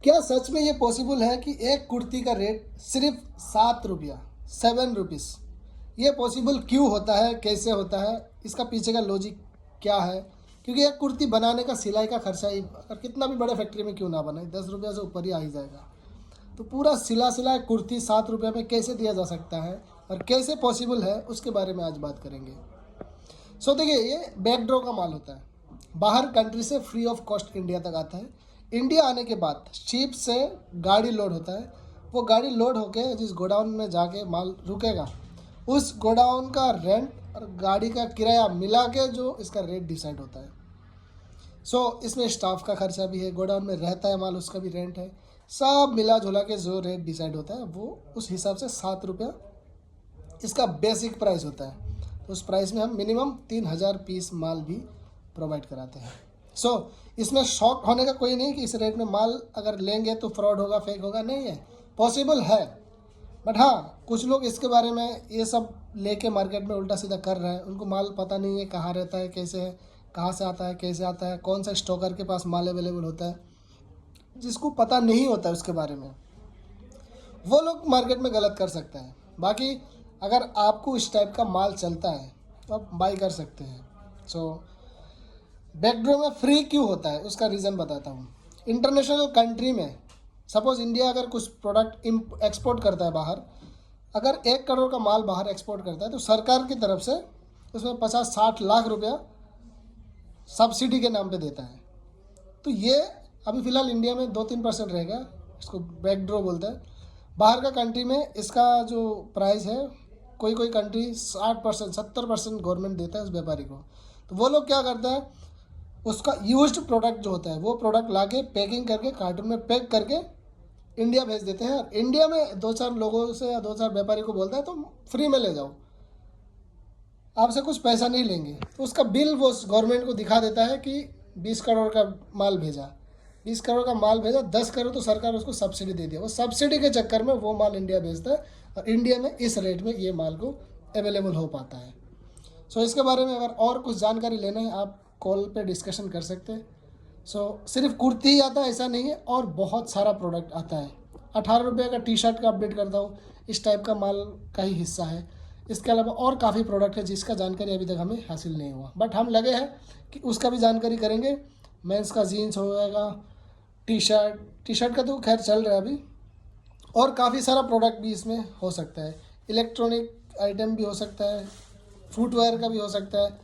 क्या सच में ये पॉसिबल है कि एक कुर्ती का रेट सिर्फ 7 रुपया, 7 रुपीज़? ये पॉसिबल क्यों होता है, कैसे होता है, इसका पीछे का लॉजिक क्या है? क्योंकि एक कुर्ती बनाने का सिलाई का खर्चा ही अगर कितना भी बड़े फैक्ट्री में क्यों ना बनाए, 10 रुपया से ऊपर ही आ ही जाएगा। तो पूरा सिला कुर्ती 7 रुपये में कैसे दिया जा सकता है और कैसे पॉसिबल है, उसके बारे में आज बात करेंगे। देखिए, ये बैकडोर का माल होता है, बाहर कंट्री से फ्री ऑफ कॉस्ट इंडिया तक आता है। इंडिया आने के बाद शिप से गाड़ी लोड होता है, वो गाड़ी लोड होके जिस गोडाउन में जाके माल रुकेगा, उस गोडाउन का रेंट और गाड़ी का किराया मिला के जो इसका रेट डिसाइड होता है। इसमें स्टाफ का खर्चा भी है, गोडाउन में रहता है माल, उसका भी रेंट है, सब मिला जुला के जो रेट डिसाइड होता है वो उस हिसाब से 7 रुपया इसका बेसिक प्राइस होता है। तो उस प्राइस में हम मिनिमम 3,000 पीस माल भी प्रोवाइड कराते हैं। इसमें शॉक होने का कोई नहीं कि इस रेट में माल अगर लेंगे तो फ्रॉड होगा, फेक होगा, नहीं है, पॉसिबल है। बट हाँ, कुछ लोग इसके बारे में ये सब लेके मार्केट में उल्टा सीधा कर रहे हैं। उनको माल पता नहीं है कहाँ रहता है, कैसे है, कहाँ से आता है, कैसे आता है, कौन सा स्टॉकर के पास माल अवेलेबल होता है, जिसको पता नहीं होता है उसके बारे में, वो लोग मार्केट में गलत कर सकते हैं। बाकी अगर आपको इस टाइप का माल चलता है तो आप बाई कर सकते हैं। बैकडोर में फ्री क्यों होता है, उसका रीज़न बताता हूँ। इंटरनेशनल कंट्री में सपोज़ इंडिया अगर कुछ प्रोडक्ट एक्सपोर्ट करता है बाहर, अगर 1 करोड़ का माल बाहर एक्सपोर्ट करता है तो सरकार की तरफ से उसमें 50-60 लाख रुपया सब्सिडी के नाम पे देता है। तो ये अभी फ़िलहाल इंडिया में 2-3% रहेगा, इसको बैकडोर बोलते हैं। बाहर का कंट्री में इसका जो प्राइस है, कोई कंट्री 60%, 70% गवर्नमेंट देता है उस व्यापारी को। तो वो लोग क्या करते हैं, उसका यूज्ड प्रोडक्ट जो होता है वो प्रोडक्ट लाके पैकिंग करके कार्टून में पैक करके इंडिया भेज देते हैं। और इंडिया में 2-4 लोगों से या 2-4 व्यापारी को बोलता है तुम फ्री में ले जाओ, आपसे कुछ पैसा नहीं लेंगे। तो उसका बिल वो गवर्नमेंट को दिखा देता है कि 20 करोड़ का माल भेजा, 20 करोड़ का माल भेजा, 10 करोड़ तो सरकार उसको सब्सिडी दे दिया। वो सब्सिडी के चक्कर में वो माल इंडिया भेजता है और इंडिया में इस रेट में ये माल को अवेलेबल हो पाता है। इसके बारे में अगर और कुछ जानकारी लेना है, आप कॉल पे डिस्कशन कर सकते हैं। सिर्फ कुर्ती ही आता है ऐसा नहीं है, और बहुत सारा प्रोडक्ट आता है। 18 रुपये का टी शर्ट का अपडेट करता हूँ, इस टाइप का माल का ही हिस्सा है। इसके अलावा और काफ़ी प्रोडक्ट है जिसका जानकारी अभी तक हमें हासिल नहीं हुआ, बट हम लगे हैं कि उसका भी जानकारी करेंगे। मेंस का जीन्स हो जाएगा, टी शर्ट का तो खैर चल रहा है अभी, और काफ़ी सारा प्रोडक्ट भी इसमें हो सकता है। इलेक्ट्रॉनिक आइटम भी हो सकता है, फुटवेयर का भी हो सकता है।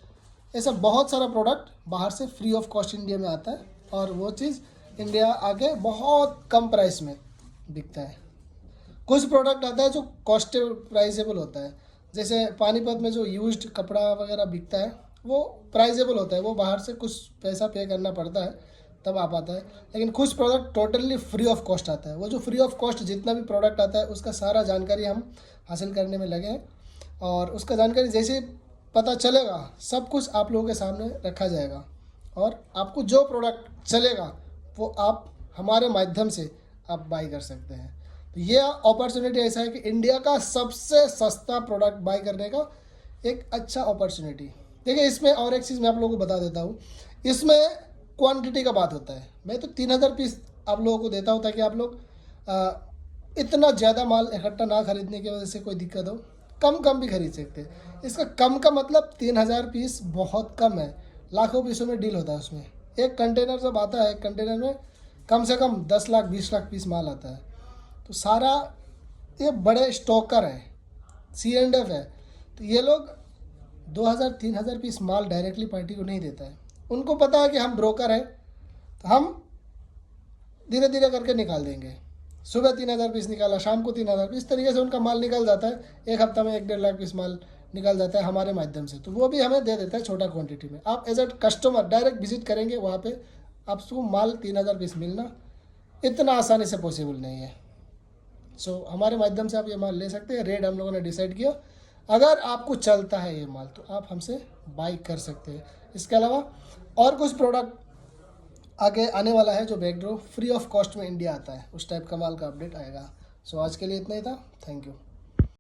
ऐसा बहुत सारा प्रोडक्ट बाहर से फ्री ऑफ कॉस्ट इंडिया में आता है, और वो चीज़ इंडिया आके बहुत कम प्राइस में बिकता है। कुछ प्रोडक्ट आता है जो कॉस्ट प्राइजेबल होता है, जैसे पानीपत में जो यूज्ड कपड़ा वगैरह बिकता है वो प्राइजेबल होता है, वो बाहर से कुछ पैसा पे करना पड़ता है तब आ पाता है। लेकिन कुछ product totally free of cost आता है। वो जो फ्री ऑफ कॉस्ट जितना भी प्रोडक्ट आता है उसका सारा जानकारी हम हासिल करने में लगे हैं, और उसका जानकारी जैसे पता चलेगा सब कुछ आप लोगों के सामने रखा जाएगा, और आपको जो प्रोडक्ट चलेगा वो आप हमारे माध्यम से आप बाई कर सकते हैं। तो ये अपॉर्चुनिटी ऐसा है कि इंडिया का सबसे सस्ता प्रोडक्ट बाई करने का एक अच्छा अपॉर्चुनिटी। देखिए, इसमें और एक चीज़ मैं आप लोगों को बता देता हूँ, इसमें क्वांटिटी का बात होता है। मैं तो 3,000 पीस आप लोगों को देता हूँ ताकि आप लोग इतना ज़्यादा माल इकट्ठा ना खरीदने की वजह से कोई दिक्कत हो, कम भी खरीद सकते हैं। इसका कम का मतलब 3,000 पीस बहुत कम है, लाखों पीसों में डील होता है उसमें। एक कंटेनर जब आता है, एक कंटेनर में कम से कम 10 लाख 20 लाख पीस माल आता है। तो सारा ये बड़े स्टॉकर है, C&F है, तो ये लोग 2,000-3,000 पीस माल डायरेक्टली पार्टी को नहीं देता है। उनको पता है कि हम ब्रोकर हैं, तो हम धीरे धीरे करके निकाल देंगे। सुबह 3,000 पीस निकाला, शाम को 3,000 पीस, इस तरीके से उनका माल निकल जाता है। एक हफ्ता में 1-1.5 लाख पीस माल निकल जाता है हमारे माध्यम से, तो वो भी हमें दे देता है छोटा क्वांटिटी में। आप as a customer direct visit करेंगे वहाँ पे, आपको माल 3,000 पीस मिलना इतना आसानी से पॉसिबल नहीं है। हमारे माध्यम से आप ये माल ले सकते हैं। रेट हम लोगों ने डिसाइड किया, अगर आपको चलता है ये माल तो आप हमसे बाई कर सकते हैं। इसके अलावा और कुछ प्रोडक्ट आगे आने वाला है जो बैकडोर फ्री ऑफ कॉस्ट में इंडिया आता है, उस टाइप का माल का अपडेट आएगा। आज के लिए इतना ही था। Thank you.